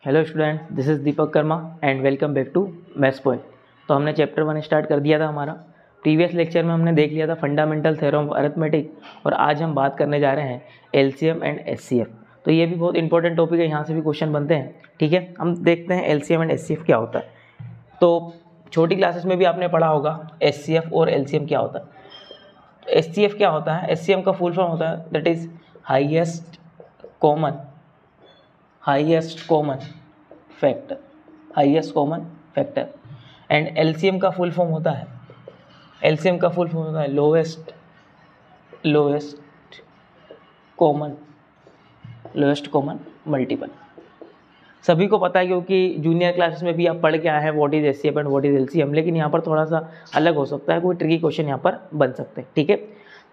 Hello student, this is Deepak Karma and welcome back to maths point. तो हमने chapter 1 start कर दिया था। हमारा प्रीवियस लेक्चर में हमने देख लिया था फंडामेंटल थ्योरम ऑफ अरिथमेटिक, और आज हम बात करने जा रहे हैं एलसीएम एंड एचसीएफ। तो ये भी बहुत इंपॉर्टेंट टॉपिक है, यहाँ से भी क्वेश्चन बनते हैं। ठीक है, हम देखते हैं एलसीएम एंड एचसीएफ क्या होता है। तो छोटी क्लासेस में भी आपने पढ़ा होगा एचसीएफ और एलसीएम क्या होता है। एचसीएफ क्या होता है? एचसीएम का फुल फॉर्म होता है that is highest common factor, highest common factor. And LCM का फुल फॉर्म होता है लोएस्ट कॉमन मल्टीपल। सभी को पता है क्योंकि जूनियर क्लासेस में भी आप पढ़ के आए हैं what is HCF and what is LCM, लेकिन यहाँ पर थोड़ा सा अलग हो सकता है, कोई ट्रिकी क्वेश्चन यहाँ पर बन सकते हैं। ठीक है,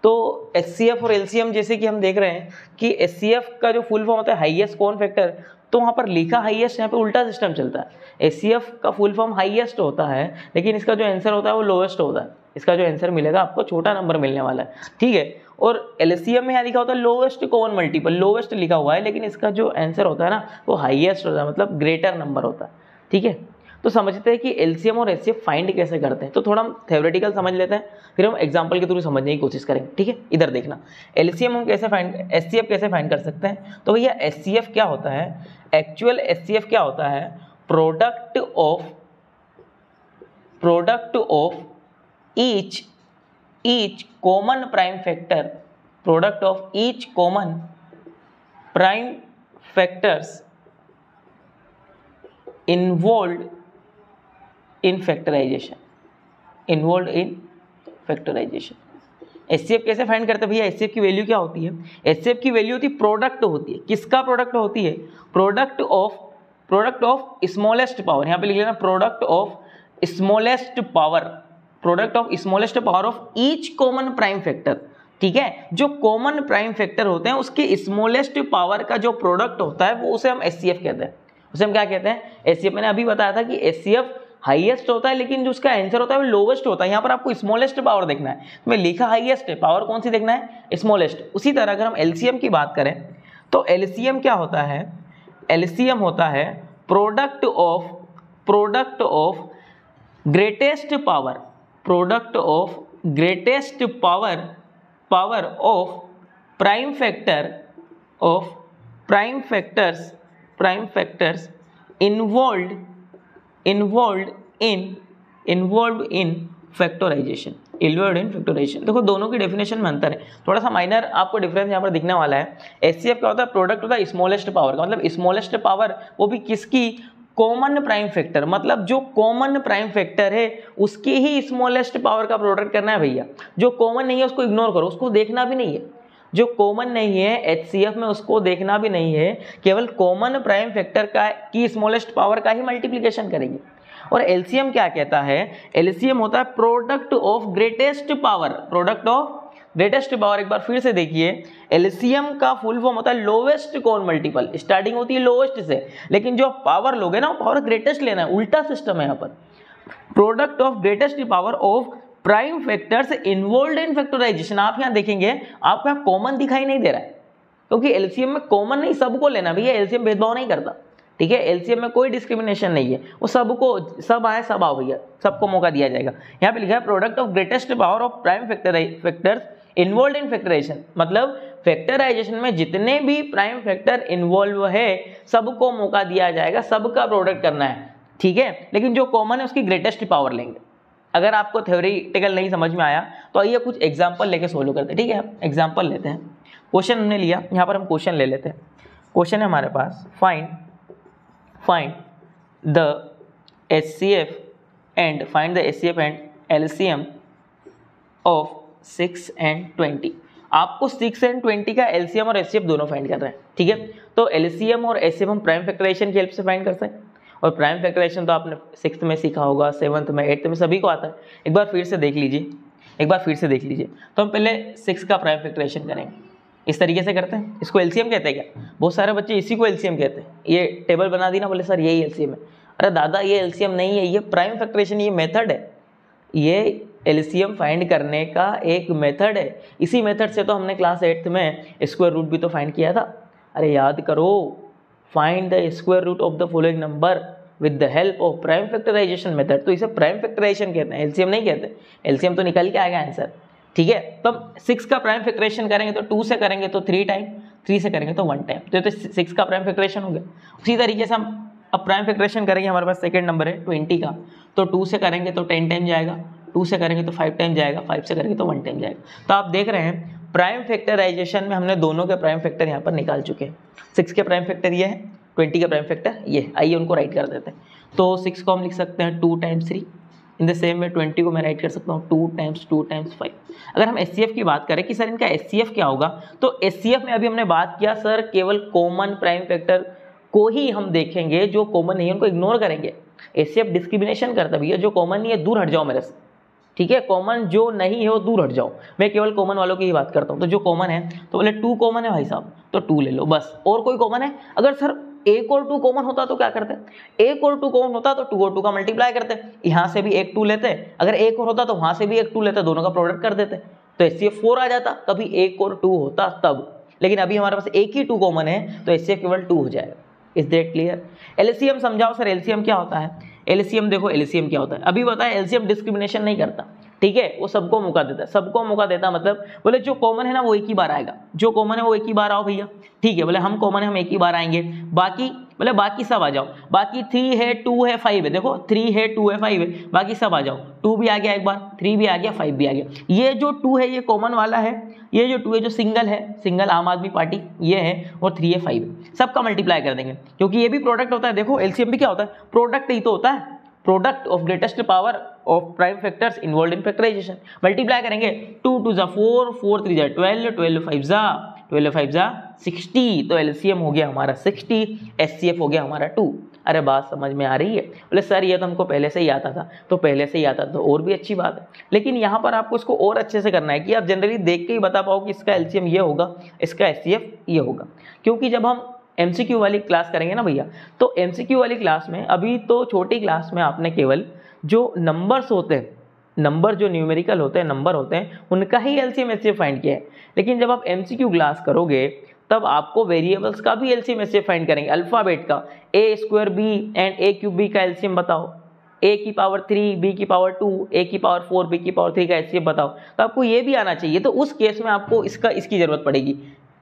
तो एचसीएफ और एलसीएम जैसे कि हम देख रहे हैं कि एचसीएफ का जो फुल फॉर्म होता है हाईएस्ट कॉमन फैक्टर, तो वहाँ पर लिखा हाईएस्ट, यहाँ पे उल्टा सिस्टम चलता है। एचसीएफ का फुल फॉर्म हाईएस्ट होता है, लेकिन इसका जो आंसर होता है वो लोएस्ट होता है। इसका जो आंसर मिलेगा आपको छोटा नंबर मिलने वाला है। ठीक है, और एलसीएम में यहाँ लिखा होता है लोएस्ट कॉमन मल्टीपल, लोएस्ट लिखा हुआ है, लेकिन इसका जो आंसर होता है ना वो हाईएस्ट होता है, मतलब ग्रेटर नंबर होता है। ठीक है, तो समझते हैं कि एलसीएम और एचसीएफ फाइंड कैसे करते हैं। तो थोड़ा हम थ्योरेटिकल समझ लेते हैं, फिर हम एग्जांपल के थ्रू समझने की कोशिश करेंगे। ठीक है, इधर देखना एलसीएम हम कैसे फाइंड, एचसीएफ कैसे फाइंड कर सकते हैं। तो भैया एचसीएफ क्या होता है, एक्चुअल एचसीएफ क्या होता है, product of each common prime factor, product of each common prime factors involve in factorization. HCF कैसे फाइंड करते हैं भैया? एचसीएफ की वैल्यू क्या होती है? एचसीएफ की वैल्यू होती है प्रोडक्ट होती है, किसका प्रोडक्ट होती है? प्रोडक्ट ऑफ स्मॉलेस्ट पावर, यहाँ पे लिख लेना product of smallest power of each common prime factor. ठीक है, जो कॉमन प्राइम फैक्टर होते हैं उसके स्मॉलेस्ट पावर का जो प्रोडक्ट होता है वो उसे हम एचसीएफ कहते हैं। उसे हम क्या कहते हैं? एचसीएफ। मैंने अभी बताया था कि एचसीएफ हाईएस्ट होता है, लेकिन जो उसका आंसर होता है वो लोवेस्ट होता है। यहाँ पर आपको स्मॉलेस्ट पावर देखना है, मैं लिखा हाईएस्ट है, पावर कौन सी देखना है? स्मॉलेस्ट। उसी तरह अगर हम एलसीएम की बात करें तो एलसीएम क्या होता है? एलसीएम होता है product of greatest power of prime factors involve in factorization. देखो दोनों की डेफिनेशन में अंतर है, थोड़ा सा माइनर आपको डिफरेंस यहाँ पर दिखने वाला है। एचसीएफ क्या होता है? प्रोडक्ट होता है स्मॉलेस्ट पावर का, मतलब स्मॉलेस्ट पावर वो भी किसकी? कॉमन प्राइम फैक्टर, मतलब जो कॉमन प्राइम फैक्टर है उसकी ही स्मॉलेस्ट पावर का प्रोडक्ट करना है भैया। जो कॉमन नहीं है उसको इग्नोर करो, उसको देखना भी नहीं है। जो कॉमन नहीं है एचसीएफ में उसको देखना भी नहीं है, केवल कॉमन प्राइम फैक्टर का की स्मॉलेस्ट पावर का ही मल्टीप्लिकेशन करेंगे। और एलसीएम क्या कहता है? एलसीएम होता है प्रोडक्ट ऑफ ग्रेटेस्ट पावर। एक बार फिर से देखिए, एलसीएम का फुल फॉर्म होता है लोवेस्ट कॉमन मल्टीपल। स्टार्टिंग होती है लोवेस्ट से, लेकिन जो पावर लोगे ना वो पावर ग्रेटेस्ट लेना है, उल्टा सिस्टम है यहाँ पर। Product of greatest power of prime factors involved in factorization. आप यहाँ देखेंगे आपको यहाँ कॉमन दिखाई नहीं दे रहा है, क्योंकि एलसीएम में कॉमन नहीं सबको लेना भैया। एलसीएम भेदभाव नहीं करता। ठीक है, एलसीएम में कोई डिस्क्रिमिनेशन नहीं है, वो सबको, सब आए सब आओ भैया, सबको मौका दिया जाएगा। यहाँ पे लिखा है product of greatest power of prime factors involved in factorization, मतलब फैक्टराइजेशन में जितने भी प्राइम फैक्टर इन्वॉल्व है सबको मौका दिया जाएगा, सबका प्रोडक्ट करना है। ठीक है, लेकिन जो कॉमन है उसकी ग्रेटेस्ट पावर लेंगे। अगर आपको थ्योरेटिकल नहीं समझ में आया तो आइए कुछ एग्जांपल लेके सोल्व करते हैं। ठीक है, एग्जांपल लेते हैं। क्वेश्चन हमने लिया, यहाँ पर हम क्वेश्चन ले लेते हैं। क्वेश्चन है हमारे पास, find the HCF and LCM of 6 and 20। आपको 6 and 20 का एलसीएम और एचसीएफ दोनों फाइंड कर रहे हैं। ठीक है, तो एलसीएम और एचसीएफ हम प्राइम फैक्टराइजेशन की हेल्प से फाइंड कर सकते हैं, और प्राइम फैक्टराइजेशन तो आपने 6th में सीखा होगा, 7th में, 8th में, सभी को आता है। एक बार फिर से देख लीजिए। तो हम पहले 6 का प्राइम फैक्टराइजेशन करेंगे। इस तरीके से करते हैं, इसको एलसीएम कहते हैं क्या? बहुत सारे बच्चे इसी को एलसीएम कहते हैं। ये टेबल बना दी ना, बोले सर यही एलसीएम है। अरे दादा ये एलसीएम नहीं है, ये प्राइम फैक्टराइजेशन, ये मेथड है, ये एलसीएम फाइंड करने का एक मेथड है। इसी मेथड से तो हमने क्लास 8th में स्क्वायर रूट भी तो फाइंड किया था। अरे याद करो, find the square root of the following number with the help of prime factorization method. तो इसे प्राइम फैक्टराइजेशन कहते हैं, एलसीएम नहीं कहते। एलसीएम तो निकल के आएगा आंसर, ठीक है। तब 6 का प्राइम फैक्टराइजेशन करेंगे तो 2 से करेंगे तो 3 टाइम, 3 से करेंगे तो 1 टाइम, तो 6 का प्राइम फैक्टराइजेशन हो गया। उसी तरीके से हम अब प्राइम फैक्टराइजेशन करेंगे, हमारे पास सेकंड नंबर है 20 का, तो 2 से करेंगे तो 10 टाइम जाएगा, 2 से करेंगे तो 5 टाइम जाएगा, 5 से करेंगे तो 1 टाइम जाएगा। तो आप देख रहे हैं प्राइम फैक्टराइजेशन में हमने दोनों के प्राइम फैक्टर यहाँ पर निकाल चुके हैं। 6 के प्राइम फैक्टर ये है, 20 के प्राइम फैक्टर ये। आइए उनको राइट कर देते हैं। तो 6 को हम लिख सकते हैं 2 times 3। In the same way 20 को मैं राइट कर सकता हूँ 2 टाइम्स 2 टाइम्स 5। अगर हम एचसीएफ की बात करें कि सर इनका एचसीएफ क्या होगा, तो एचसीएफ में अभी हमने बात किया सर केवल कॉमन प्राइम फैक्टर को ही हम देखेंगे, जो कॉमन नहीं है उनको इग्नोर करेंगे। एचसीएफ डिस्क्रिमिनेशन करता भैया, जो कॉमन नहीं है दूर हट जाओ मेरे से, ठीक है। कॉमन जो नहीं है वो दूर हट जाओ, मैं केवल कॉमन वालों की ही बात करता हूँ। तो जो कॉमन है तो बोले 2 कॉमन है भाई साहब, तो 2 ले लो बस। और कोई कॉमन है? अगर सर 1 और 2 कॉमन होता तो क्या करते? 1 और 2 कॉमन होता तो 2 और 2 का मल्टीप्लाई करते, यहाँ से भी 1 2 लेते, अगर 1 और होता तो वहाँ से भी 1 2 लेते, दोनों का प्रोडक्ट कर देते, तो एचसीएफ 4 आ जाता। कभी 1 और 2 होता तब, लेकिन अभी हमारे पास एक ही 2 कॉमन है तो एचसीएफ केवल 2 हो जाएगा। Is that clear? एलसीएम समझाओ सर, एलसीएम क्या होता है? एलसीएम देखो, एलसीएम क्या होता है अभी बताया। एलसीएम डिस्क्रिमिनेशन नहीं करता, ठीक है, वो सबको मौका देता है। सबको मौका देता मतलब बोले जो कॉमन है ना वो एक ही बार आएगा, जो कॉमन है वो एक ही बार आओ भैया, ठीक है। बोले हम कॉमन है हम एक ही बार आएंगे, बाकी बोले बाकी सब आ जाओ। बाकी 3 है 2 है 5 है, देखो 3 है 2 है 5 है, बाकी सब आ जाओ। 2 भी आ गया एक बार, 3 भी आ गया, 5 भी आ गया। ये जो 2 है ये कॉमन वाला है, ये जो 2 है जो सिंगल है, सिंगल आम आदमी पार्टी ये है, और 3 है 5 है, सबका मल्टीप्लाई कर देंगे क्योंकि ये भी प्रोडक्ट होता है। देखो एलसीएम भी क्या होता है? प्रोडक्ट ही तो होता है, product of greatest power of prime factors involved in factorization. Multiply करेंगे 2 2 जा 4, 4 3 जा 12, 12 5 जा 12 5 जा 60, तो एलसीएम हो गया हमारा 60, एचसीएफ हो गया हमारा 2। अरे बात समझ में आ रही है? बोले सर ये तो हमको पहले से ही आता था, तो पहले से ही आता था तो और भी अच्छी बात है, लेकिन यहाँ पर आपको इसको और अच्छे से करना है कि आप जनरली देख के ही बता पाओ कि इसका एलसीएम ये होगा, इसका एचसीएफ ये होगा। क्योंकि जब हम एमसीक्यू वाली क्लास करेंगे ना भैया, तो एमसीक्यू वाली क्लास में अभी तो छोटी क्लास में आपने केवल जो नंबर्स होते हैं, नंबर जो न्यूमेरिकल होते हैं, नंबर होते हैं, उनका ही एलसीएम एचसीएफ फाइंड किया है। लेकिन जब आप एमसीक्यू क्लास करोगे तब आपको वेरिएबल्स का भी एलसीएम एचसीएफ फाइंड करेंगे। अल्फाबेट का A square B and A cube B का एलसीएम बताओ, ए की पावर 3 बी की पावर 2 ए की पावर 4 बी की पावर 3 का एचसीएफ बताओ, तो आपको ये भी आना चाहिए। तो उस केस में आपको इसकी जरूरत पड़ेगी,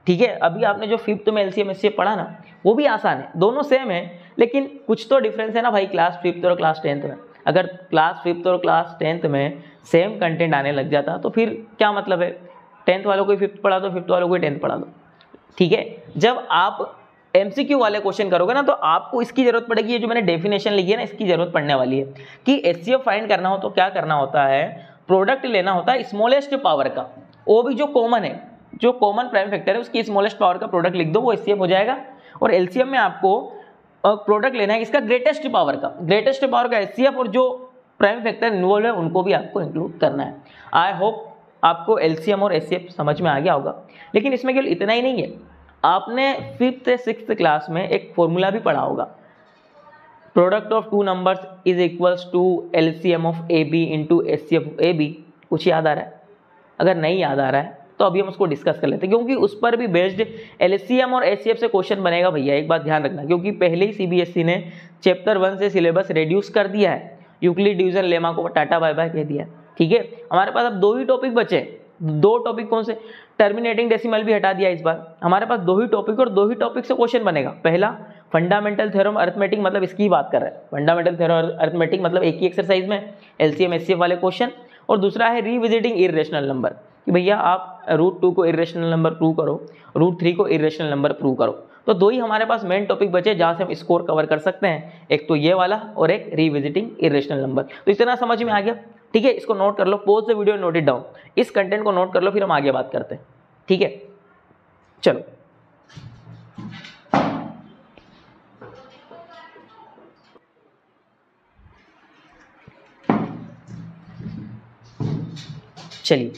ठीक है। अभी आपने जो 5th में एलसीएम एचसीएफ पढ़ा ना वो भी आसान है, दोनों सेम है, लेकिन कुछ तो डिफरेंस है ना भाई क्लास 5th और क्लास 10th में। अगर क्लास 5th और क्लास 10th में सेम कंटेंट आने लग जाता तो फिर क्या मतलब है? 10th वालों को 5th पढ़ा दो, 5th वालों को 10th पढ़ा दो, ठीक है। जब आप एमसीक्यू वाले क्वेश्चन करोगे ना तो आपको इसकी जरूरत पड़ेगी, ये जो मैंने डेफिनेशन लिखी है ना इसकी जरूरत पड़ने वाली है कि एचसीएफ फाइंड करना हो तो क्या करना होता है, प्रोडक्ट लेना होता है स्मॉलेस्ट पावर का, वो भी जो कॉमन है, जो कॉमन प्राइम फैक्टर है उसकी स्मॉलेस्ट पावर का प्रोडक्ट लिख दो, वो एचसीएफ हो जाएगा। और एलसीएम में आपको प्रोडक्ट लेना है इसका ग्रेटेस्ट पावर का, ग्रेटेस्ट पावर का एचसीएफ, और जो प्राइम फैक्टर इन्वॉल्व है उनको भी आपको इंक्लूड करना है। आई होप आपको एलसीएम और एचसीएफ समझ में आ गया होगा। लेकिन इसमें केवल इतना ही नहीं है, आपने 5th से 6th क्लास में एक फॉर्मूला भी पढ़ा होगा, product of 2 numbers is equals to LCM of A B into HCF of A B. कुछ याद आ रहा है? अगर नहीं याद आ रहा है तो अभी हम उसको डिस्कस कर लेते हैं, क्योंकि उस पर भी बेस्ड एलसीएम और एचसीएफ से क्वेश्चन बनेगा भैया। एक बात ध्यान रखना, क्योंकि पहले ही सीबीएसई ने चैप्टर 1 से सिलेबस रिड्यूस कर दिया है, यूक्लिड डिवीजन लेमा को टाटा बाय बाय कह दिया, ठीक है। हमारे पास अब 2 ही टॉपिक बचे, 2 टॉपिक कौन से? टर्मिनेटिंग डेसिमल भी हटा दिया इस बार। हमारे पास 2 ही टॉपिक और 2 ही टॉपिक से क्वेश्चन बनेगा। पहला फंडामेंटल थ्योरम अरिथमेटिक, मतलब इसकी बात कर रहे हैं, फंडामेंटल थ्योरम अरिथमेटिक मतलब एक ही एक्सरसाइज में एलसीएम एचसीएफ वाले क्वेश्चन। और दूसरा है रिविजिटिंग इर्रेशनल नंबर, कि भैया आप √2 को इर्रेशनल नंबर प्रूव करो, √3 को इर्रेशनल नंबर प्रूव करो। तो 2 ही हमारे पास मेन टॉपिक बचे जहाँ से हम स्कोर कवर कर सकते हैं, एक तो ये वाला और एक रिविजिटिंग इर्रेशनल नंबर। तो इतना समझ में आ गया, ठीक है। इसको नोट कर लो, pause the video, note it down, इस कंटेंट को नोट कर लो, फिर हम आगे बात करते हैं, ठीक है। चलो चलिए,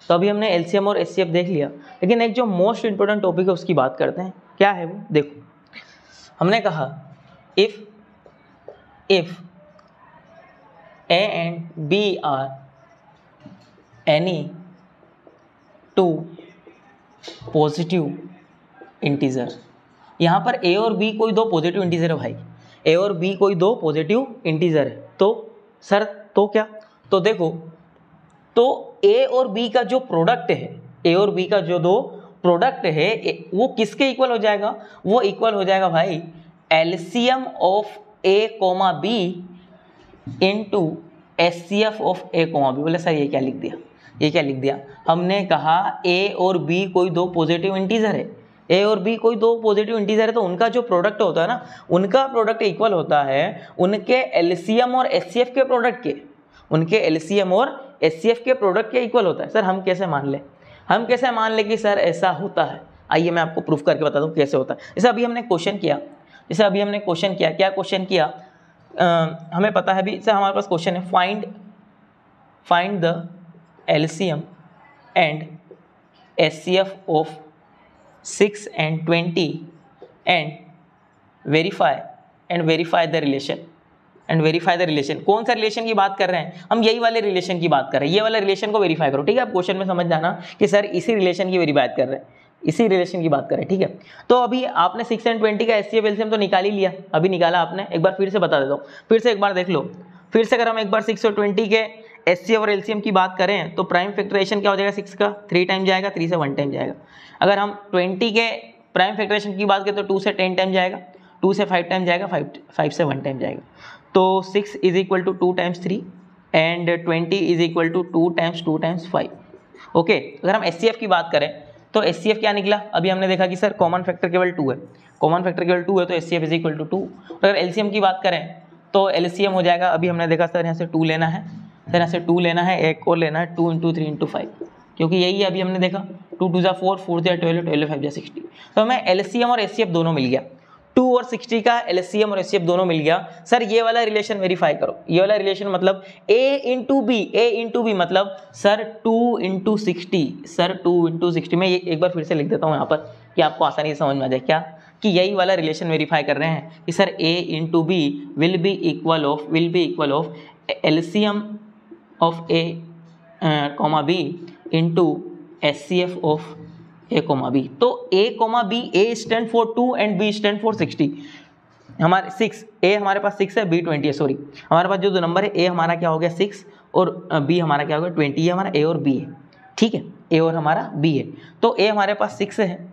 तो अभी हमने एलसीएम और एचसीएफ देख लिया, लेकिन एक जो मोस्ट इंपोर्टेंट टॉपिक है उसकी बात करते हैं। क्या है वो? देखो, हमने कहा if A and B are any 2 positive integer, यहाँ पर a और b कोई दो पॉजिटिव इंटीजर है भाई, a और b कोई दो पॉजिटिव इंटीजर है। तो सर तो क्या, तो देखो, तो a और b का जो प्रोडक्ट है, a और b का जो दो प्रोडक्ट है वो किसके इक्वल हो जाएगा, वो इक्वल हो जाएगा भाई LCM of a comma b into HCF of a comma b। बोले सर ये क्या लिख दिया, ये क्या लिख दिया, हमने कहा a और b कोई दो पॉजिटिव इंटीजर है, a और b कोई दो पॉजिटिव इंटीजर है, तो उनका जो प्रोडक्ट होता है ना, उनका प्रोडक्ट इक्वल होता है उनके एलसीएम और एचसीएफ के प्रोडक्ट के, उनके एलसीएम और एचसीएफ के प्रोडक्ट के इक्वल होता है। सर हम कैसे मान ले, हम कैसे मान ले कि सर ऐसा होता है, आइए मैं आपको प्रूफ करके बता दूं कैसे होता है। जैसे अभी हमने क्वेश्चन किया, क्या क्वेश्चन किया, हमें पता है अभी, सर हमारे पास क्वेश्चन है find the LCM and HCF of 6 and 20 and verify the relation. कौन सा रिलेशन की बात कर रहे हैं हम, यही वाले रिलेशन की बात कर रहे हैं, ये वाला रिलेशन को वेरीफाई करो, ठीक है। आप क्वेश्चन में समझ जाना कि सर इसी रिलेशन की वेरीफाई कर रहे हैं, इसी रिलेशन की बात कर रहे हैं, ठीक है। तो अभी आपने 6 and 20 का एचसीएफ एलसीएम तो निकाल ही लिया, अभी निकाला आपने, एक बार फिर से बता देता हूँ, फिर से एक बार देख लो। फिर से अगर हम एक बार 6 और 20 के एचसीएफ और एलसीएम की बात करें तो प्राइम फैक्टराइजेशन क्या हो जाएगा, 6 का 3 टाइम जाएगा, 3 से 1 टाइम जाएगा। अगर हम 20 के प्राइम फैक्टराइजेशन की बात करें तो 2 से 10 टाइम जाएगा, 2 से 5 टाइम जाएगा, 5 से 1 टाइम जाएगा। तो 6 is equal to 2 times 3 and 20 is equal to 2 times 5। Okay, अगर हम एचसीएफ की बात करें तो एचसीएफ क्या निकला, अभी हमने देखा कि सर कॉमन फैक्टर केवल 2 है, कॉमन फैक्टर केवल 2 है, तो एचसीएफ इज इक्वल टू 2। अगर एलसीएम की बात करें तो एलसीएम हो जाएगा, अभी हमने देखा सर यहाँ से 2 लेना है, सर यहाँ से 2 लेना है, एक और लेना है 2 × 3 × 5, क्योंकि यही है अभी हमने देखा 2 × 4 4 × 12 12 5 60। तो हमें एलसीएम और एचसीएफ दोनों मिल गया, 2 और 60 का एलसीएम और एचसीएफ दोनों मिल गया। सर ये वाला रिलेशन वेरीफाई करो, ये वाला रिलेशन मतलब a × b मतलब सर 2 × 60, सर 2 × 60। मैं एक बार फिर से लिख देता हूँ यहाँ पर कि आपको आसानी से समझ में आ जाए, क्या कि यही वाला रिलेशन वेरीफाई कर रहे हैं कि sir a × b will be equal of LCM of a, b into HCF of a, b। तो a, b, a stand for 2 and b stand for 60। हमारे 6 a हमारे पास 6 है, b 20 है, सॉरी हमारे पास जो दो नंबर है a हमारा क्या हो गया 6 और b हमारा क्या हो गया 20, ये हमारा a और b है, ठीक है, a और हमारा b है। तो a हमारे पास 6 है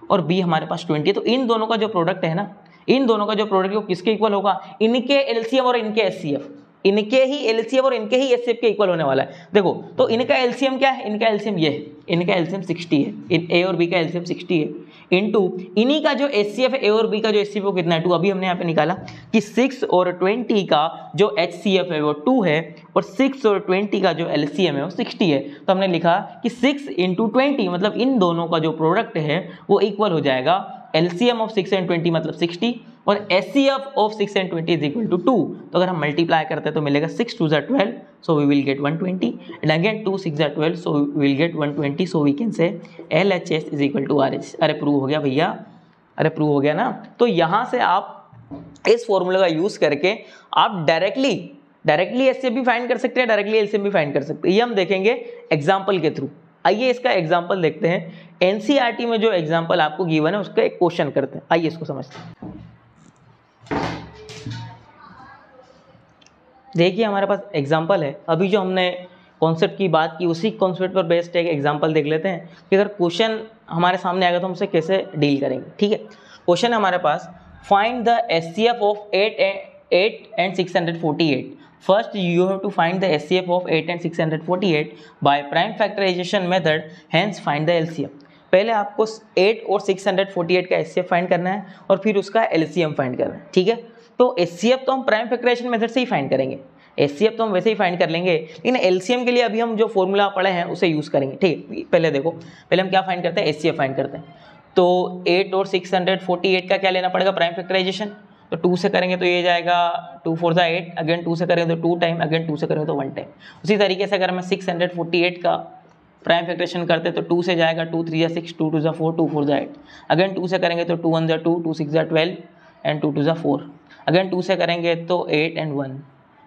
और b हमारे पास 20 है, तो इन दोनों का जो प्रोडक्ट है ना, इन दोनों का जो प्रोडक्ट है वो किसके इक्वल होगा, इनके एलसीएम और इनके एचसीएफ, इनके ही एलसीएम और इनके ही एचसीएफ के इक्वल होने वाला है। देखो तो इनका एलसीएम क्या है, इनका एलसीएम ये है, इनका एलसीएम 60 है, इन ए और बी का एलसीएम 60 है, इनटू इन्हीं का जो एचसीएफ है, ए और बी का जो एचसीएफ है वो कितना है 2। अभी हमने यहाँ पे निकाला कि 6 और 20 का जो एचसीएफ है वो 2 है और 6 और 20 का जो एलसीएम है वो 60 है। तो हमने लिखा कि 6 × 20 मतलब इन दोनों का जो प्रोडक्ट है वो इक्वल हो जाएगा एलसीएम ऑफ 6 and 20 मतलब 60 और HCF of 6 and 20 is equal to 2। तो अगर हम मल्टीप्लाई करते हैं तो मिलेगा 6 × 2 = 12, so we will get 120 and again 2 × 6 = 12, so we will get 120, so we can say LHS is equal to RH। अरे प्रूव हो गया भैया, अरे प्रूव हो गया ना। तो यहाँ से आप इस फॉर्मूले का यूज करके आप डायरेक्टली एचसीएफ भी फाइंड कर सकते हैं, डायरेक्टली एलसीएम भी फाइंड कर सकते हैं। ये हम देखेंगे एग्जाम्पल के थ्रू। आइए इसका एग्जाम्पल देखते हैं, एनसीईआरटी में जो एग्जाम्पल आपको गिवन है उसका एक क्वेश्चन करते हैं, आइए इसको समझते हैं। देखिए हमारे पास एग्जाम्पल है, अभी जो हमने कॉन्सेप्ट की बात की उसी कॉन्सेप्ट पर बेस्ड एक एग्जाम्पल देख लेते हैं कि अगर क्वेश्चन हमारे सामने आएगा तो हम उसे कैसे डील करेंगे। ठीक है, क्वेश्चन है हमारे पास, find the HCF of 8 and 648। First you have to find the HCF of 8 and 648 by prime factorization method, hence find the LCM। पहले आपको 8 और 648 का HCF फाइंड करना है और फिर उसका LCM फाइंड करना है। ठीक है, तो HCF तो हम प्राइम फैक्टराइजेशन मेथड से ही फाइंड करेंगे, HCF तो हम वैसे ही फाइंड कर लेंगे, लेकिन LCM के लिए अभी हम जो फॉर्मूला पढ़े हैं उसे यूज़ करेंगे। ठीक है, पहले देखो, पहले हम क्या फाइंड करते हैं, HCF फाइंड करते हैं। तो 8 और 648 का क्या लेना पड़ेगा, प्राइम फैक्टराइजेशन। तो 2 से करेंगे तो ये जाएगा 2 4 = 8, अगेन 2 से करेंगे तो 2 टाइम, अगेन 2 से करेंगे तो 1 टाइम। उसी तरीके से अगर मैं 648 का प्राइम फैक्टराइजेशन करते तो 2 से जाएगा 2 3 = 6, 2 2 = 4, 2 4 = 8, अगेन 2 से करेंगे तो 2 1 = 2, 2 6 = 12 एंड 2 2 = 4, अगेन 2 से करेंगे तो 8 and 1।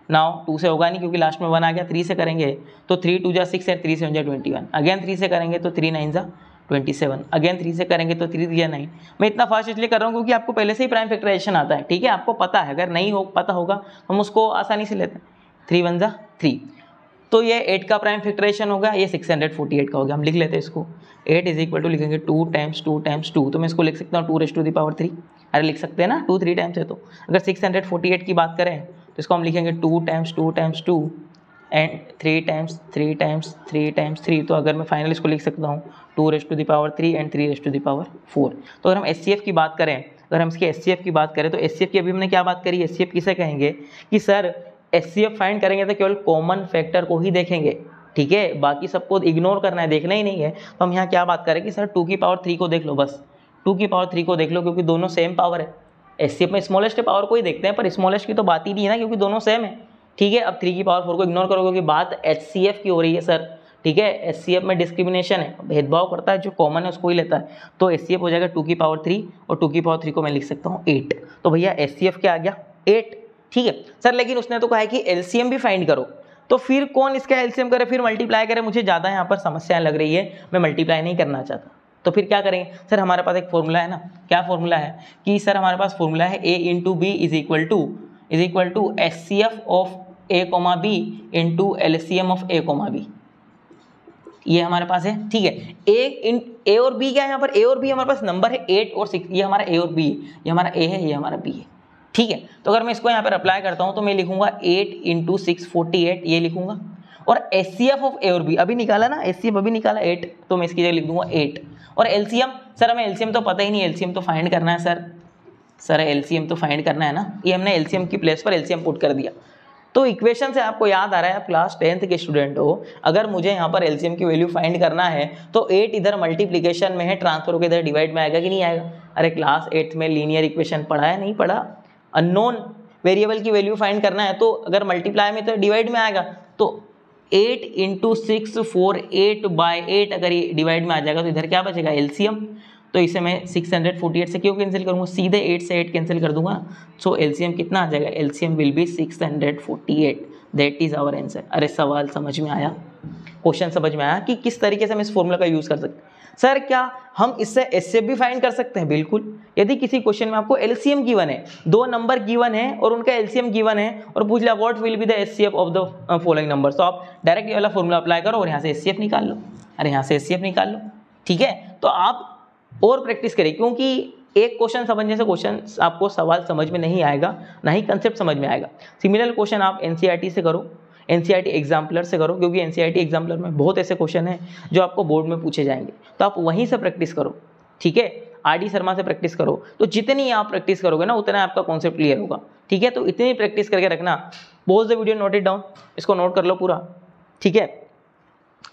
नाउ 2 से होगा नहीं क्योंकि लास्ट में 1 आ गया। 3 से करेंगे तो 3 2 = 6 एंड 3 7 = 21, अगेन 3 से करेंगे तो 3 9 = 27, अगेन 3 से करेंगे तो 3 दिया 9। मैं इतना फास्ट इसलिए कर रहा हूँ क्योंकि आपको पहले से ही प्राइम फैक्टराइजेशन आता है, ठीक है, आपको पता है, अगर नहीं पता होगा तो हम उसको आसानी से लेते हैं। 3 1 जा 3, तो ये 8 का प्राइम फैक्टराइजेशन होगा, ये 648 का हो गया। हम लिख लेते हैं इसको, 8 इज इक्वल टू लिखेंगे 2 टाइम्स 2 टाइम्स 2, तो मैं इसको लिख सकता हूँ 2⁻3। अरे लिख सकते हैं ना, 2 3 टाइम्स है तो। अगर 648 की बात करें तो इसको हम लिखेंगे 2 times 2 times 2 and 3 times 3 times 3 times 3। तो अगर मैं फाइनल इसको लिख सकता हूँ 2⁻3 एंड 3⁻4। तो अगर हम SCF की बात करें, अगर हम इसकी SCF की बात करें तो SCF की अभी हमने क्या बात करी, SCF किसे कहेंगे कि सर SCF फाइंड करेंगे तो केवल कॉमन फैक्टर को ही देखेंगे, ठीक है, बाकी सबको इग्नोर करना है, देखना ही नहीं है। तो हम यहाँ क्या बात करें कि सर 2⁻3 को देख लो, बस 2⁻3 को देख लो, क्योंकि दोनों सेम पावर है। SCF में स्मॉलेस्ट पावर को ही देखते हैं, पर स्मॉलेस्ट की तो बात ही नहीं है ना, क्योंकि दोनों सेम है, ठीक है। अब 3⁻4 को इग्नोर करो क्योंकि बात HCF की हो रही है सर, ठीक है। SCF में डिस्क्रिमिनेशन है, भेदभाव करता है, जो कॉमन है उसको ही लेता है। तो SCF हो जाएगा 2⁻3 और 2⁻3 को मैं लिख सकता हूँ 8। तो भैया SCF क्या आ गया 8, ठीक है सर। लेकिन उसने तो कहा है कि LCM भी फाइंड करो, तो फिर कौन इसका LCM करे, फिर मल्टीप्लाई करे। मुझे ज़्यादा यहाँ पर समस्या लग रही है, मैं मल्टीप्लाई नहीं करना चाहता। तो फिर क्या करेंगे सर, हमारे पास एक फॉर्मूला है ना, क्या फॉर्मूला है कि सर हमारे पास फॉर्मूला है A into B is equal to SCF of A comma B into LCM of A comma B. ये हमारे पास है, ठीक है। A और B क्या है, यहाँ पर A और B हमारे पास नंबर है 8 और 6, ये हमारा A और B है, ये हमारा A है, ये हमारा B है, ठीक है। तो अगर मैं इसको यहाँ पर अप्लाई करता हूँ तो मैं लिखूंगा 8 इंटू 6 48, ये लिखूंगा। और SCF ऑफ A और B अभी निकाला ना, SCF अभी निकाला 8, तो मैं इसकी जगह लिख दूंगा 8। और LCM, सर हमें LCM तो पता ही नहीं, LCM तो फाइंड करना है सर LCM तो फाइंड करना है ना, ये हमने LCM की प्लेस पर LCM पुट कर दिया। तो इक्वेशन से आपको याद आ रहा है, आप क्लास 10th के स्टूडेंट हो, अगर मुझे यहाँ पर LCM की वैल्यू फाइंड करना है तो 8 इधर मल्टीप्लिकेशन में है, ट्रांसफर होकर इधर डिवाइड में आएगा कि नहीं आएगा। अरे क्लास 8th में लीनियर इक्वेशन पढ़ा है, नहीं पढ़ा। अननोन वेरिएबल की वैल्यू फाइंड करना है तो अगर मल्टीप्लाई में तो डिवाइड में आएगा, तो 8 इंटू 6 48/8 अगर ये डिवाइड में आ जाएगा तो इधर क्या बचेगा LCM। तो इसे मैं 648 से क्यों कैंसिल करूँगा, सीधे 8 से 8 कैंसिल कर दूंगा। सो LCM कितना आ जाएगा, LCM will be 648, that is our answer. अरे सवाल समझ में आया, क्वेश्चन समझ में आया कि किस तरीके से हम इस फॉर्मूला का यूज़ कर सकते हैं। सर क्या हम इससे SCF भी फाइंड कर सकते हैं, बिल्कुल। यदि किसी क्वेश्चन में आपको LCM गिवन है, 2 नंबर गिवन है और उनका LCM गिवन है और पूछ लिया what will be the SCF of the following number, तो आप डायरेक्ट ये वाला फॉर्मूला अप्लाई करो और यहाँ से SCF निकाल लो। अरे यहाँ से SCF निकाल लो, ठीक है। तो आप और प्रैक्टिस करें, क्योंकि एक क्वेश्चन समझने से क्वेश्चन आपको सवाल समझ में नहीं आएगा, ना ही कंसेप्ट समझ में आएगा। सिमिलर क्वेश्चन आप NCERT से करो, NCERT एग्जाम्पलर से करो, क्योंकि NCERT एग्जाम्पलर में बहुत ऐसे क्वेश्चन हैं जो आपको बोर्ड में पूछे जाएंगे, तो आप वहीं से प्रैक्टिस करो, ठीक है। RD शर्मा से प्रैक्टिस करो, तो जितनी आप प्रैक्टिस करोगे ना उतना आपका कॉन्सेप्ट क्लियर होगा, ठीक है। तो इतनी प्रैक्टिस करके रखना। Pause the video, note it down, इसको नोट कर लो पूरा, ठीक है।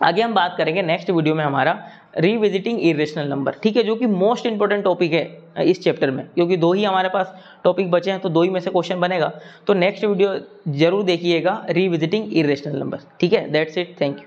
आगे हम बात करेंगे नेक्स्ट वीडियो में हमारा रिविजिटिंग इरेशनल नंबर, ठीक है, जो कि मोस्ट इंपॉर्टेंट टॉपिक है इस चैप्टर में, क्योंकि 2 ही हमारे पास टॉपिक बचे हैं, तो 2 ही में से क्वेश्चन बनेगा। तो नेक्स्ट वीडियो जरूर देखिएगा, रिविजिटिंग इरेशनल नंबर, ठीक है। That's it, thank you.